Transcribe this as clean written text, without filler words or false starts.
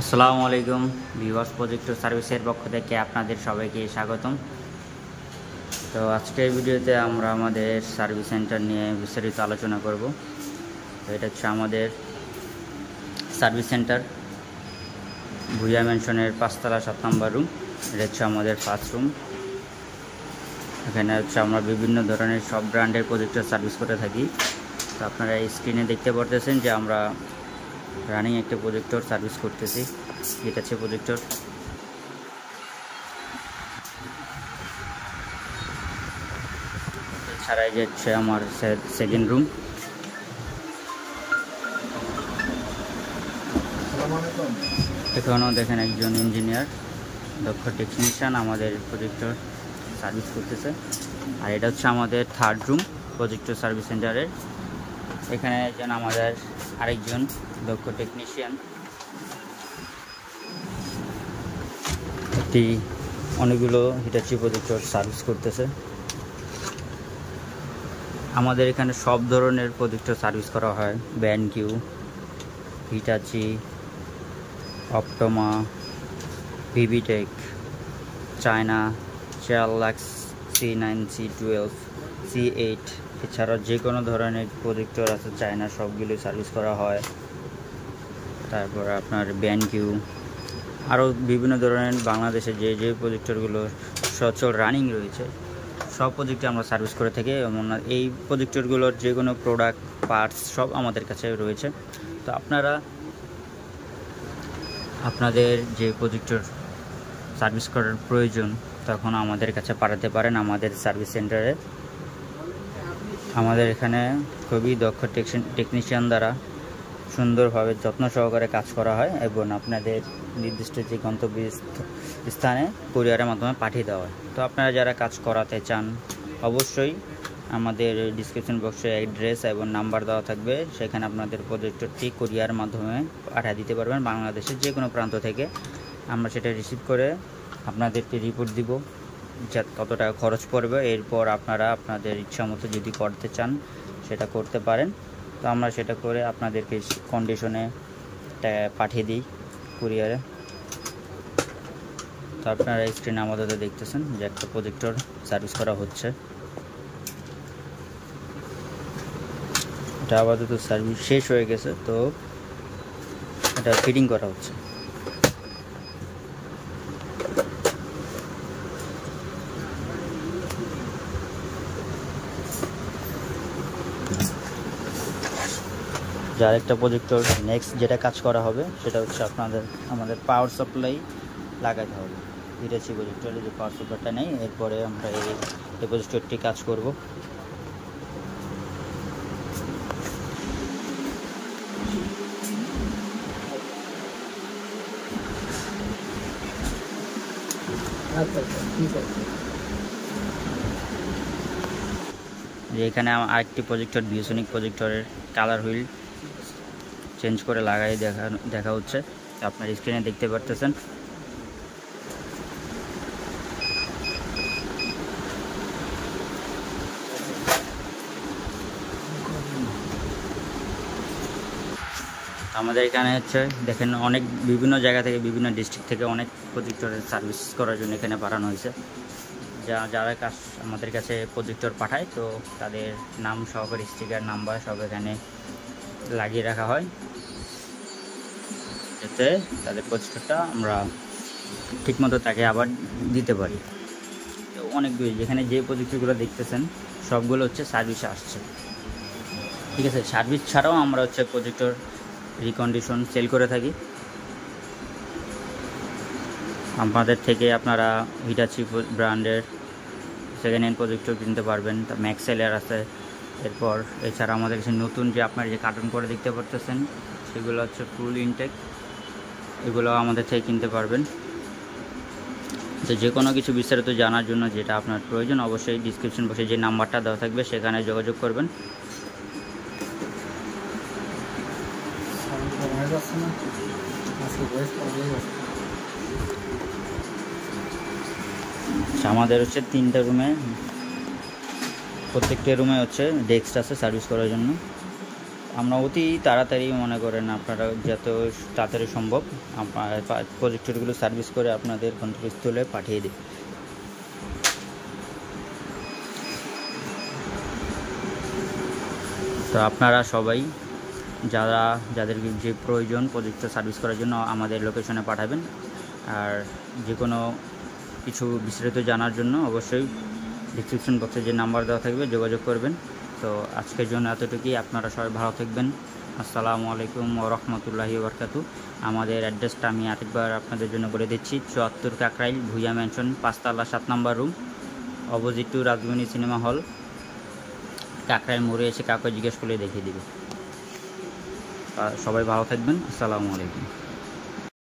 আসসালামু আলাইকুম viewers project সার্ভিসের পক্ষ থেকে আপনাদের সবাইকে স্বাগতম। তো আজকের ভিডিওতে আমরা আমাদের সার্ভিস সেন্টার নিয়ে বিস্তারিত আলোচনা করব। তো এটা হচ্ছে আমাদের সার্ভিস সেন্টার ভুইয়া ম্যানশনের 5 তলা 7 নম্বর রুম। এটা হচ্ছে আমাদের ফার্স্ট রুম। এখানে হচ্ছে আমরা বিভিন্ন ধরনের সব ব্র্যান্ডের প্রজেক্টর সার্ভিস করে থাকি। তো আপনারা এই স্ক্রিনে দেখতে পারতেছেন যে আমরা রানিং একটা প্রজেক্টর সার্ভিস করতেছি। এটা হচ্ছে প্রজেক্টর। ছাড়াই যাচ্ছে আমার সেকেন্ড রুম। এখানেও দেখেন একজন ইঞ্জিনিয়ার দক্ষ টেকনিশিয়ান আমাদের প্রজেক্টর সার্ভিস করতেছে। আর এটা হচ্ছে আমাদের থার্ড রুম প্রজেক্টর সার্ভিস সেন্টারের। এখানে একজন আমাদের আরেকজন দক্ষ টেকনিশিয়ান একটি অনেকগুলো হিটাচি প্রজেক্টর সার্ভিস করতেছে। আমাদের এখানে সব ধরনের প্রজেক্টর সার্ভিস করা হয়। ব্যানকিউ, Hitachi, অপটোমা, ভিভিটেক, China, চেয়ারলাক্স, C9, C12, C8, এছাড়াও যে কোনো ধরনের প্রজেক্টর আছে চায়না সবগুলো সার্ভিস করা হয়। তারপর আপনার ব্যানকিউ, আরও বিভিন্ন ধরনের বাংলাদেশে যে যে প্রজেক্টরগুলো সচল রানিং রয়েছে সব প্রজেক্টে আমরা সার্ভিস করে থাকি। এমন এই প্রজেক্টরগুলোর যে কোনো প্রোডাক্ট পার্টস সব আমাদের কাছে রয়েছে। তো আপনারা আপনাদের যে প্রজেক্টর সার্ভিস করার প্রয়োজন তখন আমাদের কাছে পাঠাতে পারেন আমাদের সার্ভিস সেন্টারে। আমাদের এখানে খুবই দক্ষ টেকনিশিয়ান দ্বারা সুন্দরভাবে যত্ন সহকারে কাজ করা হয় এবং আপনাদের নির্দিষ্ট যে গন্তব্য স্থানে কুরিয়ারের মাধ্যমে পাঠিয়ে দেওয়া হয়। তো আপনারা যারা কাজ করাতে চান অবশ্যই আমাদের ডিসক্রিপশন বক্সে অ্যাড্রেস এবং নাম্বার দেওয়া থাকবে, সেখানে আপনাদের প্রজেক্টরটি কুরিয়ারের মাধ্যমে পাঠিয়ে দিতে পারবেন বাংলাদেশের যে কোনো প্রান্ত থেকে। আমরা সেটা রিসিভ করে আপনাদেরকে রিপোর্ট দিব যা কত টাকা খরচ পড়বে। এরপর আপনারা আপনাদের ইচ্ছা মতো যদি করতে চান সেটা করতে পারেন। তো আমরা সেটা করে আপনাদেরকে কন্ডিশনে পাঠিয়ে দিই কুরিয়ারে। তো আপনারা স্ক্রিনে আমাদের দেখতেছেন যে একটা প্রজেক্টর সার্ভিস করা হচ্ছে। এটা আপাতত সার্ভিস শেষ হয়ে গেছে, তো এটা ফিটিং করা হচ্ছে। যার একটা প্রজেক্টর নেক্সট যেটা কাজ করা হবে সেটা হচ্ছে আমাদের পাওয়ার সাপ্লাই লাগাতে হবে। হিটাচি প্রজেক্টরে যে পাওয়ার সাপ্লাইটা নেই, এরপরে আমরা এই প্রজেক্টরটি কাজ করব। যে এখানে আরেকটি প্রজেক্টর ভিউসনিক প্রজেক্টরের কালার হুইল চেঞ্জ করে লাগাই দেখা হচ্ছে। আপনার স্ক্রিনে দেখতে পারতেছেন। আমাদের এখানে হচ্ছে দেখেন অনেক বিভিন্ন জায়গা থেকে বিভিন্ন ডিস্ট্রিক্ট থেকে অনেক প্রজেক্টরের সার্ভিস করার জন্য এখানে পাঠানো হয়েছে। যারা আমাদের কাছে প্রজেক্টর পাঠায় তো তাদের নাম সহকারে স্টিকার নাম্বার সব এখানে লাগিয়ে রাখা হয়, যাতে তাদের প্রজেক্টরটা আমরা ঠিকমতো তাকে আবার দিতে পারি। তো অনেকগুলি যেখানে যে প্রজেক্টরগুলো দেখতেছেন সবগুলো হচ্ছে সার্ভিসে আসছে। ঠিক আছে, সার্ভিস ছাড়াও আমরা হচ্ছে প্রজেক্টর রিকন্ডিশন সেল করে থাকি। আমাদের থেকে আপনারা হিটাচি ব্র্যান্ডের সেকেন্ড হ্যান্ড প্রজেক্টর কিনতে পারবেন। তা ম্যাক্সেলের আছে। এরপর এছাড়া আমাদের কাছে নতুন যে আপনারা যে কার্টুন করে দেখতে পারতেছেন সেগুলো হচ্ছে ফুল ইনটেক, এগুলো আমাদের থেকে কিনতে পারবেন। তো যে কোনো কিছু বিস্তারিত জানার জন্য যেটা আপনার প্রয়োজন অবশ্যই ডিসক্রিপশন বক্সে যে নাম্বারটা দেওয়া থাকবে সেখানে যোগাযোগ করবেন। আমাদের হচ্ছে 3টা রুমে, প্রত্যেকটা রুমে হচ্ছে ডেস্ক আছে সার্ভিস করার জন্য। আমরা অতি তাড়াতাড়ি মনে করেন আপনারা যত তাড়াতাড়ি সম্ভব প্রজেক্টরগুলো সার্ভিস করে আপনাদের গন্তব্যস্থলে পাঠিয়ে দিই। তো আপনারা সবাই যাদের যে প্রয়োজন প্রজেক্টর সার্ভিস করার জন্য আমাদের লোকেশনে পাঠাবেন। আর যে কোনো কিছু বিস্তারিত জানার জন্য অবশ্যই ডিসক্রিপশন বক্সে যে নাম্বার দেওয়া থাকবে যোগাযোগ করবেন। তো আজকের জন্য এতটুকুই। আপনারা সবাই ভালো থাকবেন। আসসালামু আলাইকুম ওয়া রাহমাতুল্লাহি ওয়া বারাকাতুহু। আমাদের অ্যাড্রেসটা আমি আরেকবার আপনাদের জন্য বলে দিচ্ছি। 74 কাকরাইল ভুইয়া ম্যানশন 5 তলা 7 number room, opposite to Rajmoni cinema hall. Kakrail মোড়ে এসে কাউকে জিজ্ঞেস করলে দেখিয়ে দিবে। সবাই ভালো থাকবেন। আসসালামু আলাইকুম।